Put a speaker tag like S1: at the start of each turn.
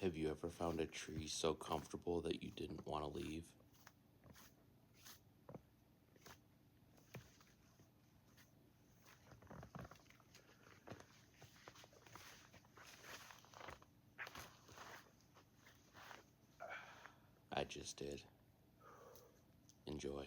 S1: Have you ever found a tree so comfortable that you didn't want to leave? I just did. Enjoy.